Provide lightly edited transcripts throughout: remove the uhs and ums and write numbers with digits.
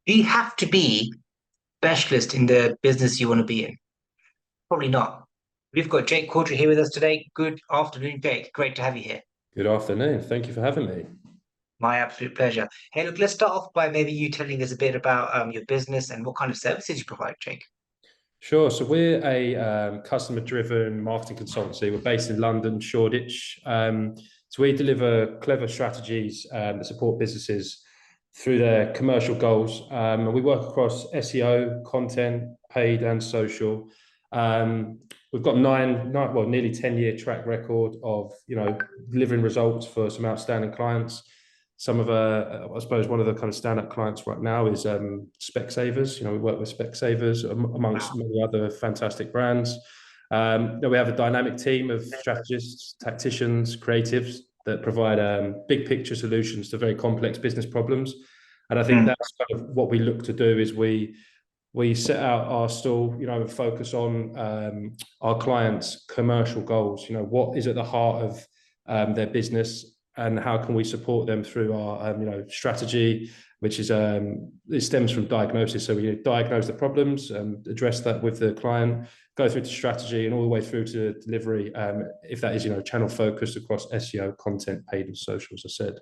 Do you have to be specialist in the business you want to be in? Probably not. We've got Jake Cawdery here with us today. Good afternoon, Jake. Great to have you here. Good afternoon. Thank you for having me. My absolute pleasure. Hey, look, let's start off by maybe you telling us a bit about your business and what kind of services you provide, Jake. Sure. So we're a customer-driven marketing consultancy. We're based in London, Shoreditch. So we deliver clever strategies that support businesses through their commercial goals. And we work across SEO, content, paid and social. We've got well, nearly 10-year track record of, delivering results for some outstanding clients. Some of I suppose one of the kind of standout clients right now is Specsavers. We work with Specsavers amongst Wow. many other fantastic brands. We have a dynamic team of strategists, tacticians, creatives that provide big picture solutions to very complex business problems. And I think Mm, that's kind of what we look to do is we set out our stall, and focus on our clients' commercial goals. What is at the heart of their business, and how can we support them through our strategy, which is it stems from diagnosis. So we diagnose the problems, address that with the client, go through to strategy, and all the way through to delivery. If that is channel focused across SEO, content, paid, and social, as I said.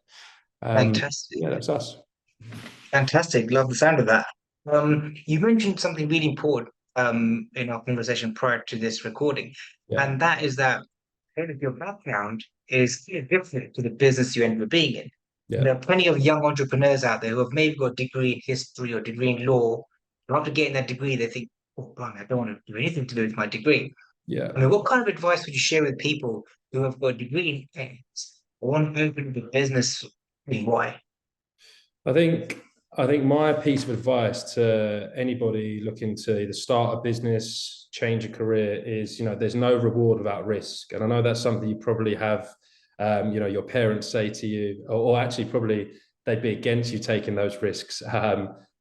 fantastic. Yeah, that's us. Fantastic. Love the sound of that. You mentioned something really important in our conversation prior to this recording, Yeah, and that is that kind of your background is different to the business you end up being in. yeah, There are plenty of young entrepreneurs out there who have maybe got a degree in history or degree in law. And after getting that degree, they think, oh, blimey, I don't want to do anything to do with my degree. yeah. I mean, what kind of advice would you share with people who have got a degree in things, want to open a business, and why? I think I think my piece of advice to anybody looking to either start a business, change a career is, there's no reward without risk. And I know that's something you probably have, your parents say to you, or actually probably they'd be against you taking those risks.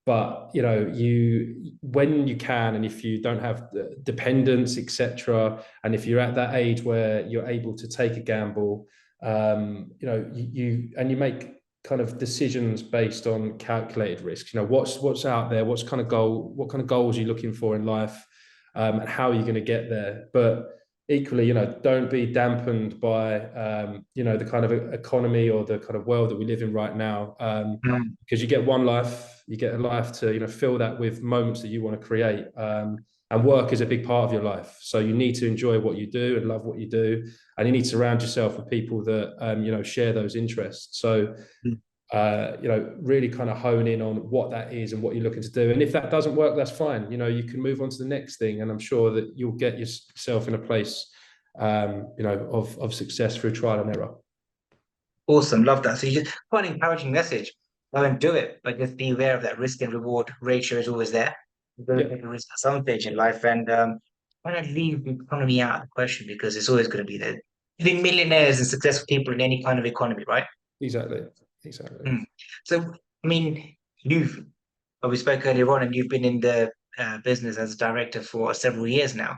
But you when you can, and if you don't have dependents, etc., and if you're at that age where you're able to take a gamble, you make kind of decisions based on calculated risks. What's out there, what kind of goals are you looking for in life, and how are you going to get there? But equally, don't be dampened by the kind of economy or the kind of world that we live in right now, Mm, because you get one life, you get a life to fill that with moments that you want to create. And work is a big part of your life, so you need to enjoy what you do and love what you do, and you need to surround yourself with people that share those interests. So mm. really kind of hone in on what that is and what you're looking to do. And if that doesn't work, that's fine. You can move on to the next thing, and I'm sure that you'll get yourself in a place, of success through trial and error. Awesome, love that. So you just quite an encouraging message. Go and do it, but just be aware of that risk and reward ratio is always there. You're going Yeah, to take a risk at some stage in life, and kind of leave the economy out of the question because it's always going to be there. You think millionaires and successful people in any kind of economy, right? exactly, exactly. Mm. So, I mean, you've we spoke earlier on, and you've been in the business as a director for several years now,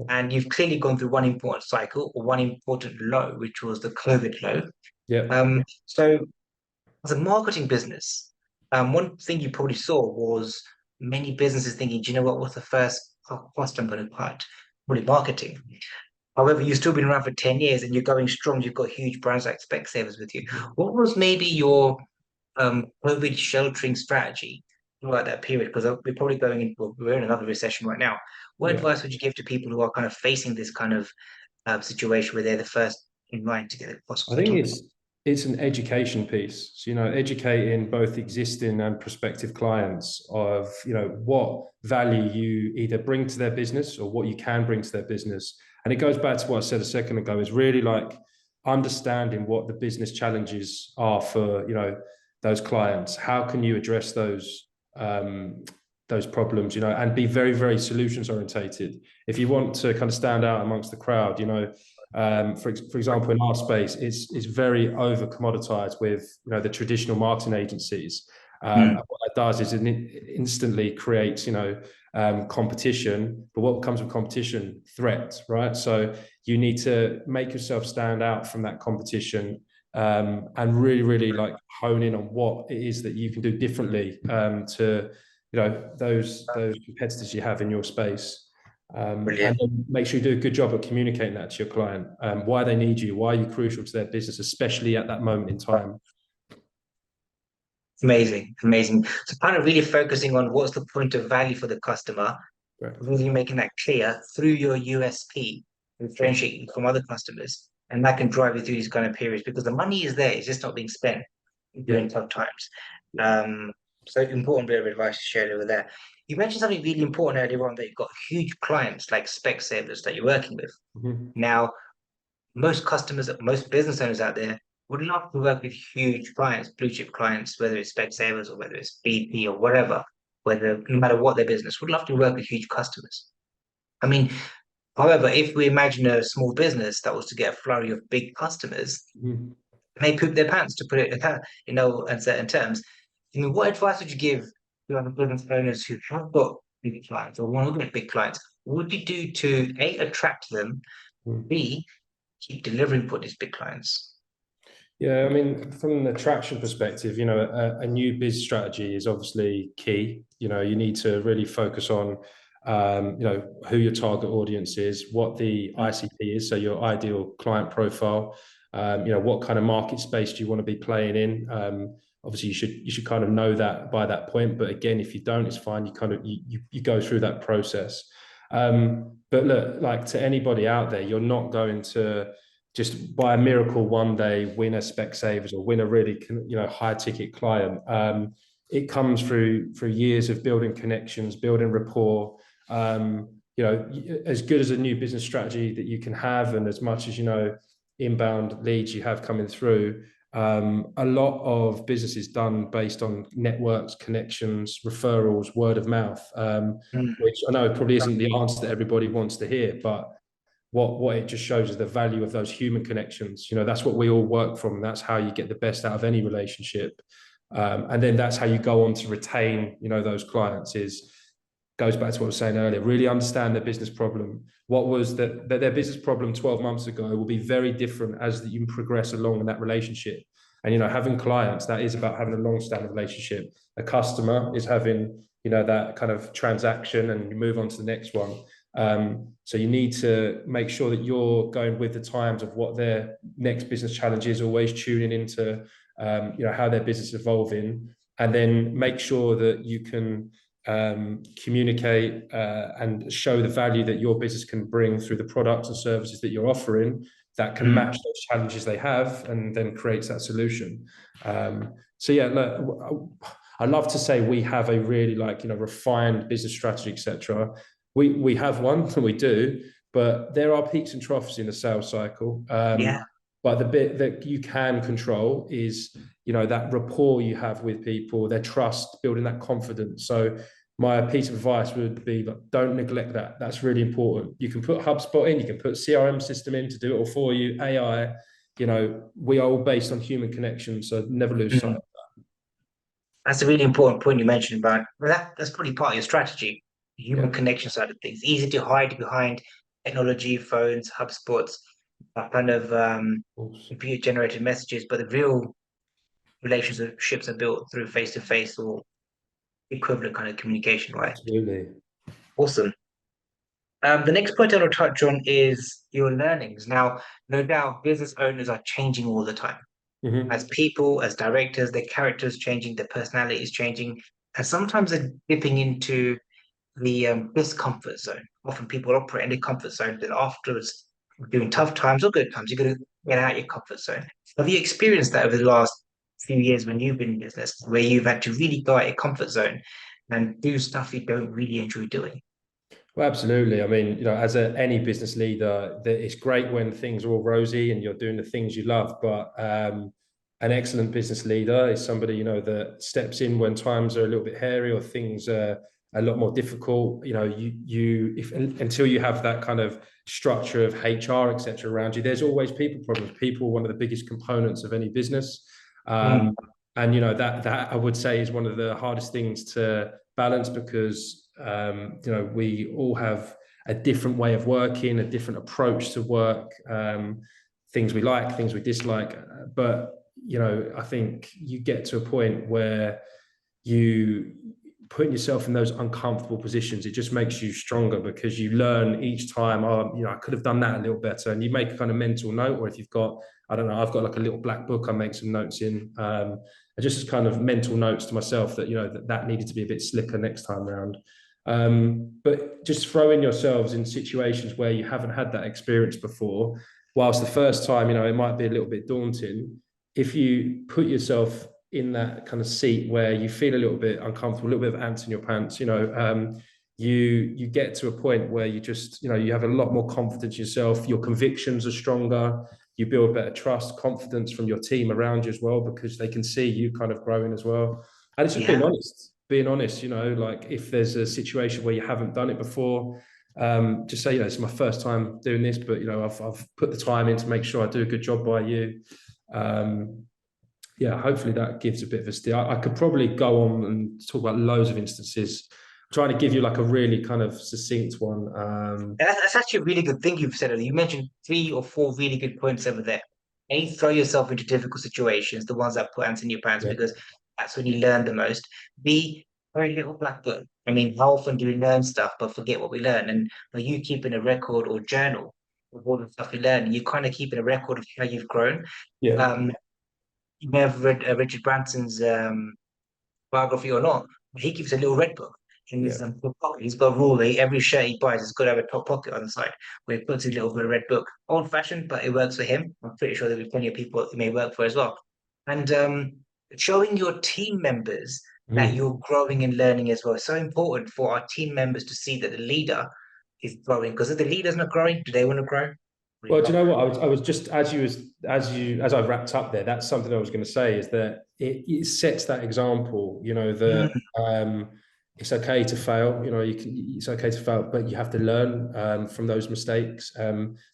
and you've clearly gone through one important cycle or one important low, which was the COVID low. Yeah, So as a marketing business, one thing you probably saw was many businesses thinking, do you know what? What's the first cost I'm going to cut? Probably marketing. However, you've still been around for 10 years and you're going strong. You've got huge brands like Specsavers with you. What was maybe your COVID sheltering strategy throughout that period? Because we're probably going in, well, we're in another recession right now. What yeah. advice would you give to people who are kind of facing this kind of situation where they're the first in line to get the cost I think control? it's an education piece. So, educating both existing and prospective clients of, what value you either bring to their business or what you can bring to their business. And it goes back to what I said a second ago, is really like understanding what the business challenges are for, those clients. How can you address those problems, and be very, very solutions orientated. If you want to kind of stand out amongst the crowd, for example, in our space, it's very over commoditized with the traditional marketing agencies. And Mm. what that does is it instantly creates competition. But what comes with competition? Threat, right? So you need to make yourself stand out from that competition, and really, really like hone in on what it is that you can do differently, to those competitors you have in your space. And Brilliant. then make sure you do a good job of communicating that to your client, why they need you, why are you crucial to their business, especially at that moment in time. Amazing, amazing. So kind of really focusing on what's the point of value for the customer, Right. really making that clear through your USP, differentiate you from other customers. And that can drive you through these kind of periods because the money is there, it's just not being spent Yeah. during tough times. Um, so important bit of advice to share over there. You mentioned something really important earlier on that you've got huge clients like Specsavers that you're working with. Mhm. Now, most customers, most business owners out there would love to work with huge clients, blue chip clients, whether it's Specsavers or whether it's BP or whatever, whether no matter what their business, would love to work with huge customers. I mean, however, if we imagine a small business that was to get a flurry of big customers, Mhm. they poop their pants to put it in no uncertain terms. I mean, what advice would you give to other business owners who have got big clients or want to get big clients? What would you do to A, attract them, Mhm. B, keep delivering for these big clients? Yeah, I mean, from an attraction perspective, a new biz strategy is obviously key. You need to really focus on, who your target audience is, what the ICP is, so your ideal client profile. What kind of market space do you want to be playing in? Obviously, you should kind of know that by that point. But again, if you don't, it's fine. You kind of you go through that process. But look, like to anybody out there, you're not going to just by a miracle one day win a Specsavers or win a really high ticket client. It comes through years of building connections, building rapport. As good as a new business strategy that you can have, and as much as inbound leads you have coming through. A lot of business is done based on networks, connections, referrals, word of mouth, Mm, which I know probably isn't the answer that everybody wants to hear, but what it just shows is the value of those human connections. That's what we all work from. That's how you get the best out of any relationship. And then that's how you go on to retain, those clients is goes back to what I was saying earlier, really understand their business problem. What was that their business problem 12 months ago will be very different as you progress along in that relationship. And, having clients, that is about having a long-standing relationship. A customer is having, that kind of transaction and you move on to the next one. So you need to make sure that you're going with the times of what their next business challenge is, always tuning into, how their business is evolving, and then make sure that you can communicate and show the value that your business can bring through the products and services that you're offering that can mm. match those challenges they have, and then creates that solution. So yeah, look, I love to say we have a really refined business strategy, etc. We have one, and we do, but there are peaks and troughs in the sales cycle. Yeah, But the bit that you can control is, that rapport you have with people, their trust, building that confidence. So my piece of advice would be, don't neglect that. That's really important. You can put HubSpot in, you can put CRM system in to do it all for you, AI. We are all based on human connection, so never lose sight. mm. That's a really important point you mentioned about well, that's probably part of your strategy, the human Yeah, connection side of things. Easy to hide behind technology, phones, HubSpots, that kind of of course. computer generated messages, but the real relationships are built through face to face or equivalent kind of communication, right? Absolutely. Awesome. The next point I want to touch on is your learnings. Now, no doubt business owners are changing all the time. As Hmm. people, as directors, their characters changing, their personalities changing, and sometimes they're dipping into the discomfort zone. Often people operate in the comfort zone, then afterwards, during tough times or good times, you're going to get out of your comfort zone. Have you experienced that over the last few years when you've been in business, where you've had to really go out your comfort zone and do stuff you don't really enjoy doing? Well, absolutely. I mean, as any business leader, it's great when things are all rosy and you're doing the things you love. But an excellent business leader is somebody that steps in when times are a little bit hairy or things are a lot more difficult. If until you have that kind of structure of HR, etc., around you, there's always people problems. People are one of the biggest components of any business, Mm, and that I would say is one of the hardest things to balance because we all have a different way of working, a different approach to work, things we like, things we dislike. But I think you get to a point where you putting yourself in those uncomfortable positions, it just makes you stronger because you learn each time, oh, I could have done that a little better. And you make a kind of mental note, or if you've got, I don't know, I've got like a little black book, I make some notes in, just as kind of mental notes to myself that, that needed to be a bit slicker next time around. But just throwing yourselves in situations where you haven't had that experience before, whilst the first time, it might be a little bit daunting, if you put yourself in that kind of seat where you feel a little bit uncomfortable, a little bit of ants in your pants, you get to a point where you just, you have a lot more confidence in yourself, your convictions are stronger, you build better trust, confidence from your team around you as well, because they can see you kind of growing as well. And it's just Yeah. being honest, like if there's a situation where you haven't done it before, just say, it's my first time doing this, but I've put the time in to make sure I do a good job by you. Yeah, hopefully that gives a bit of a steer. I could probably go on and talk about loads of instances. I'm trying to give you like a really kind of succinct one. That's actually a really good thing you've said. You mentioned 3 or 4 really good points over there. A, throw yourself into difficult situations, the ones that put ants in your pants, Yeah, because that's when you learn the most. B, very little black book. I mean, how often do we learn stuff but forget what we learn? And are you keeping a record or journal of all the stuff you learn? You're kind of keeping a record of how you've grown. yeah, Um, you may have read Richard Branson's biography or not, he keeps a little red book in yeah. his top pocket. He's got a rule that every shirt he buys has got to have a top pocket on the side where he puts a little bit of red book. Old fashioned, but it works for him. I'm pretty sure there'll be plenty of people it may work for as well. And showing your team members that Mhm. you're growing and learning as well is so important for our team members to see that the leader is growing. Because if the leader's not growing, do they want to grow? Probably Well, do you not. know what? I was just as I wrapped up there. That's something I was going to say is that it sets that example. That Mm, it's okay to fail. It's okay to fail, but you have to learn from those mistakes.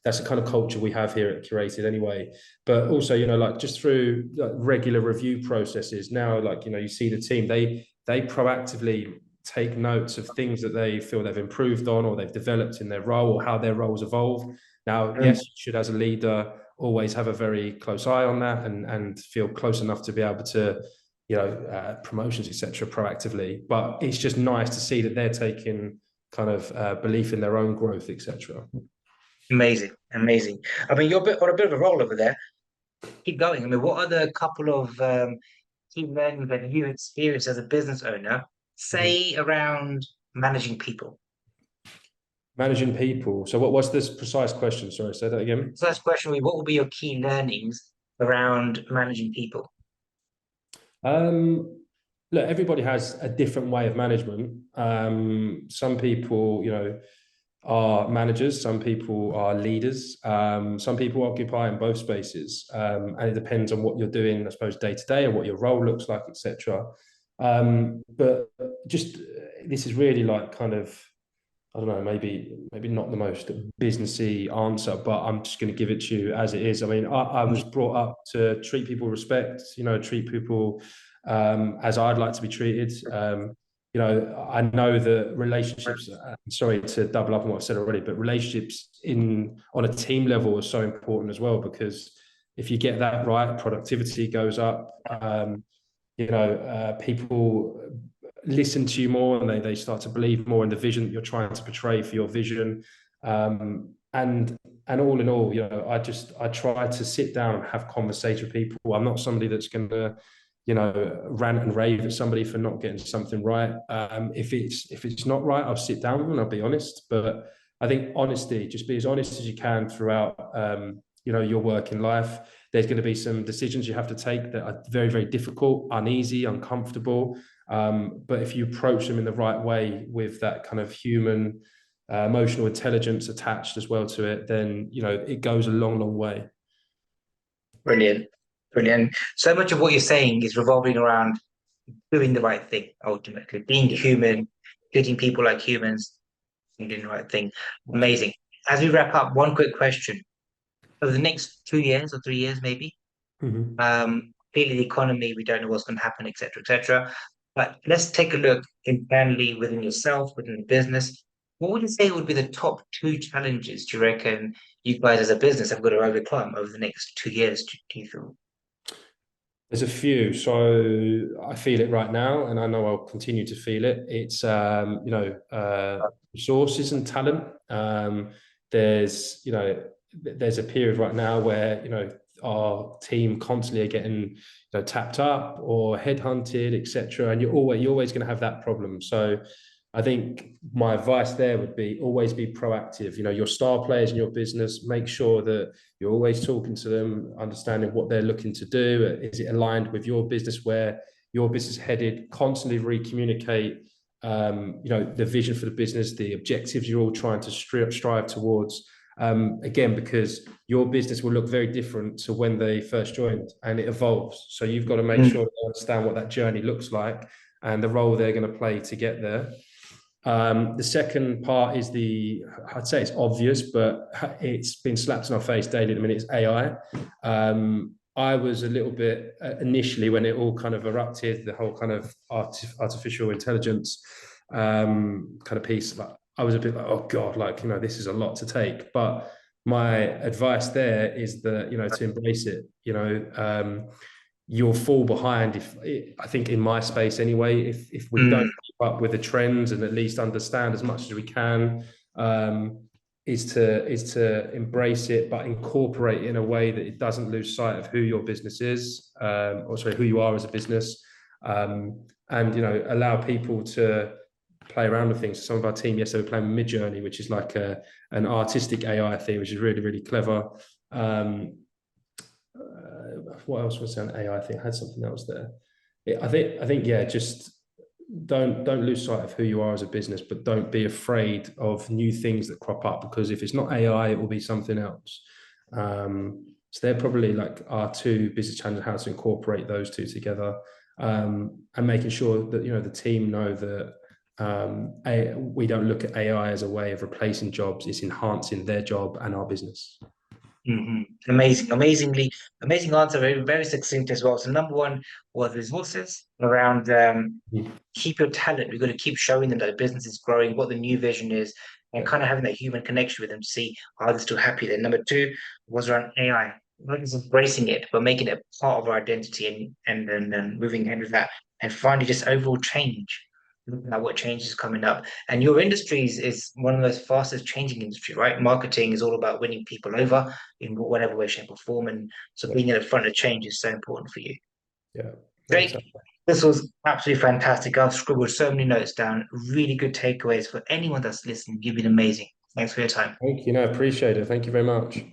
That's the kind of culture we have here at Curated, anyway. But also, like just through regular review processes now, like you see the team they proactively take notes of things that they feel they've improved on or they've developed in their role or how their roles evolve. Now, mm. yes, you should, as a leader, always have a very close eye on that and feel close enough to be able to, promotions, etc., proactively. But it's just nice to see that they're taking kind of belief in their own growth, etc. Amazing, amazing. I mean, you're on a bit of a roll over there. Keep going. I mean, what are the couple of key learnings that you experience as a business owner, Mhm. say around managing people? Managing people. So, what was this precise question? Sorry, say that again. First question will be, what will be your key learnings around managing people? Um, Look, everybody has a different way of management. Some people, are managers, some people are leaders, some people occupy in both spaces, and it depends on what you're doing, I suppose, day to day and what your role looks like, etc. But just this is really like kind of, I don't know, maybe not the most businessy answer, but I'm just going to give it to you as it is. I mean, I was brought up to treat people with respect, treat people as I'd like to be treated. I know that relationships. Sorry to double up on what I've said already, but relationships in on a team level are so important as well because if you get that right, productivity goes up. People listen to you more and they start to believe more in the vision that you're trying to portray for your vision. And all in all, I try to sit down and have conversation with people. I'm not somebody that's going to, rant and rave at somebody for not getting something right. If it's not right, I'll sit down and I'll be honest. But I think honesty, just be as honest as you can throughout, your working life. There's going to be some decisions you have to take that are very, very difficult, uneasy, uncomfortable. But if you approach them in the right way with that kind of human, emotional intelligence attached as well to it, then it goes a long, long way. Brilliant, brilliant. So much of what you're saying is revolving around doing the right thing, ultimately, being Yeah. human, treating people like humans, and doing the right thing. Amazing. As we wrap up, one quick question. Over the next 2 years or 3 years, maybe, Mhm. clearly the economy, we don't know what's going to happen, etc., etc. But let's take a look internally within yourself, within the business. What would you say would be the top 2 challenges do you reckon you guys as a business have got to overcome over the next 2 years, do you feel? There's a few. So I feel it right now, and I know I'll continue to feel it. It's resources and talent. There's there's a period right now where our team constantly are getting tapped up or headhunted, etc. And you're always going to have that problem. So I think my advice there would be always be proactive. Your star players in your business, make sure that you're always talking to them, understanding what they're looking to do. Is it aligned with your business, where your business is headed? Constantly re-communicate, the vision for the business, the objectives you're all trying to strive towards. Again, because your business will look very different to when they first joined, and it evolves. So you've got to make sure they understand what that journey looks like and the role they're going to play to get there. The second part is I'd say it's obvious, but it's been slapped in our face daily at the minute, it's AI. I was a little bit initially, when it all kind of erupted, the whole kind of artificial intelligence kind of piece, like, I was a bit like, oh God, like, this is a lot to take. But my advice there is that, to embrace it. You'll fall behind, if I think, in my space anyway, if we don't keep up with the trends and at least understand as much as we can, is to embrace it, but incorporate it in a way that it doesn't lose sight of who your business is, or sorry, who you are as a business, and allow people to play around with things. Some of our team yesterday were playing with Midjourney, which is like an artistic AI thing, which is really, really clever. What else was there on AI? I think I had something else there. I think yeah, just don't lose sight of who you are as a business, but don't be afraid of new things that crop up, because if it's not AI, it will be something else. So they're probably like our two business challenges, how to incorporate those two together, and making sure that the team know that we don't look at AI as a way of replacing jobs. It's enhancing their job and our business. Amazing, amazing answer. Very, very succinct as well. So number one was resources around keep your talent. We've got to keep showing them that the business is growing, what the new vision is, and kind of having that human connection with them to see are they still happy. Then number two was around AI. Not just embracing it, but making it part of our identity and moving ahead with that. And finally, just overall change. Looking at what change is coming up. And your industries is one of the most fastest changing industry, right? Marketing is all about winning people over in whatever way, shape, or form. And so being at the front of change is so important for you. Yeah. Great. This was absolutely fantastic. I've scribbled so many notes down. Really good takeaways for anyone that's listening. You've been amazing. Thanks for your time. Thank you. No, appreciate it. Thank you very much.